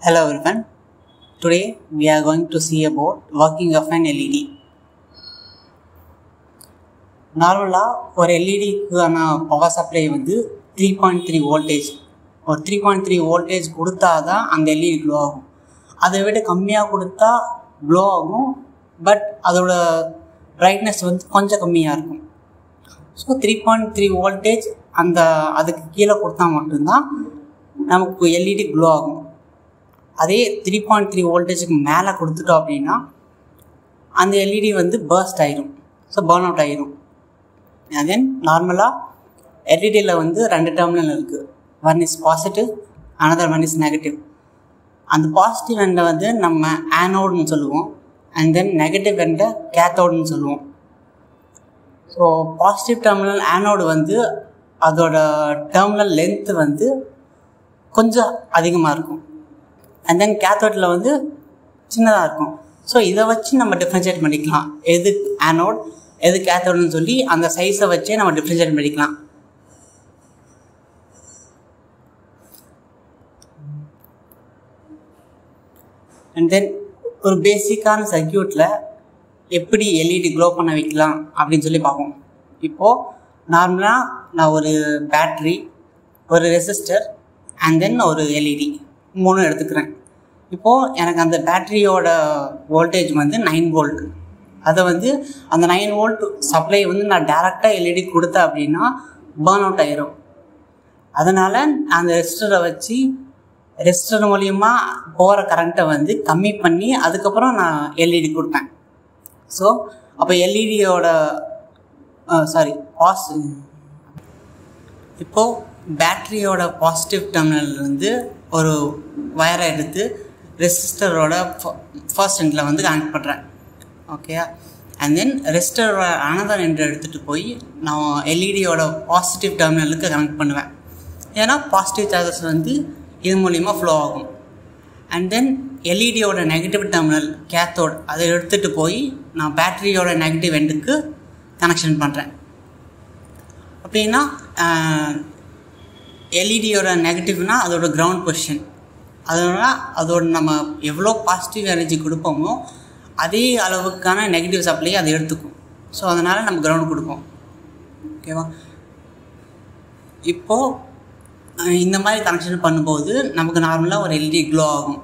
Hello everyone. Today we are going to see about working of an LED. நார்மலாக ஒரு எல்இடிக்கான power supply வந்து 3.3 voltage ஒரு 3.3 voltage கொடுத்தா தான் அந்த எல்இடி க்ளோ ஆகும். அதை விட கம்மியாக கொடுத்தா க்ளோ ஆகும், பட் அதோட பிரைட்னஸ் வந்து கொஞ்சம் கம்மியாக இருக்கும். ஸோ 3.3 வோல்டேஜ் அதுக்கு கீழே கொடுத்தா மட்டும்தான் நமக்கு எல்இடி க்ளோ ஆகும். அதே 3.3 வோல்டேஜுக்கு மேலே கொடுத்துட்டோம் அப்படின்னா அந்த எல்இடி வந்து பர்ஸ்ட் ஆயிரும், ஸோ பர்ன் அவுட் ஆயிரும். தென் நார்மலாக எல்இடியில் வந்து 2 டெர்மினல் இருக்குது. One is positive, another one is negative. அந்த பாசிட்டிவ் எண்டை வந்து நம்ம ஆனோடுன்னு சொல்லுவோம், அண்ட் தென் நெகட்டிவ் எண்டை கேத்தோடுன்னு சொல்லுவோம். ஸோ பாசிட்டிவ் டெர்மினல் ஆனோடு வந்து அதோட டெர்மினல் லென்த்து வந்து கொஞ்சம் அதிகமாக இருக்கும், அண்ட் தென் கேத்தோடில் வந்து சின்னதாக இருக்கும். ஸோ இதை வச்சு நம்ம டிஃப்ரென்ஷியேட் பண்ணிக்கலாம், எது ஆனோட் எது கேத்தோடுன்னு சொல்லி அந்த சைஸை வச்சே நம்ம டிஃப்ரென்ஷியேட் பண்ணிக்கலாம். அண்ட் தென் ஒரு பேசிக்கான சர்க்யூட்டில் எப்படி எல்இடி க்ளோ பண்ண வைக்கலாம் அப்படின்னு சொல்லி பார்ப்போம். இப்போது நார்மலாக நான் ஒரு பேட்ரி, ஒரு ரெசிஸ்டர் அண்ட் தென் ஒரு எல்இடி 3 எடுத்துக்கிறேன். இப்போது எனக்கு அந்த பேட்டரியோட வோல்டேஜ் வந்து 9 வோல்ட். அதை வந்து அந்த 9 வோல்ட் சப்ளை வந்து நான் டேரெக்டாக எல்இடி கொடுத்தேன் அப்படின்னா பர்ன் அவுட் ஆயிரும். அதனால் அந்த ரெசிஸ்டரை வச்சு ரெசிஸ்டர் மூலிமா போகிற கரண்ட்டை வந்து கம்மி பண்ணி அதுக்கப்புறம் நான் எல்இடி கொடுப்பேன். ஸோ அப்போ எல்இடியோட இப்போது பேட்டரியோட பாசிட்டிவ் டெர்மினல்லேருந்து ஒரு வயரை எடுத்து ரெசிஸ்டரோட ஃபர்ஸ்ட் எண்டில் வந்து கனெக்ட் பண்ணுறேன். ஓகேயா? அண்ட் தென் ரெசிஸ்டரோட அனதர் எண்டை எடுத்துகிட்டு போய் நான் எல்இடியோட பாசிட்டிவ் டெர்மினலுக்கு கனெக்ட் பண்ணுவேன். ஏன்னா பாசிட்டிவ் சார்ஜஸ் வந்து இது மூலிமா ஃப்ளோ ஆகும். அண்ட் தென் எல்இடியோட நெகட்டிவ் டெர்மினல் கேத்தோட் அதை எடுத்துகிட்டு போய் நான் பேட்டரியோட நெகட்டிவ் எண்டுக்கு கனெக்ஷன் பண்ணுறேன். அப்படின்னா எல்இடியோட நெகட்டிவ்னால் அதோட கிரவுண்ட் பொசிஷன். அதோட நம்ம எவ்வளோ பாசிட்டிவ் எனர்ஜி கொடுப்போமோ அதே அளவுக்கான நெகட்டிவ் சப்ளை அதை எடுத்துக்கும். ஸோ அதனால் நம்ம கிரவுண்ட் கொடுப்போம். ஓகேவா? இப்போது இந்த மாதிரி கனெக்ஷன் பண்ணும்போது நமக்கு நார்மலாக ஒரு எல்இடி க்ளோ ஆகும்.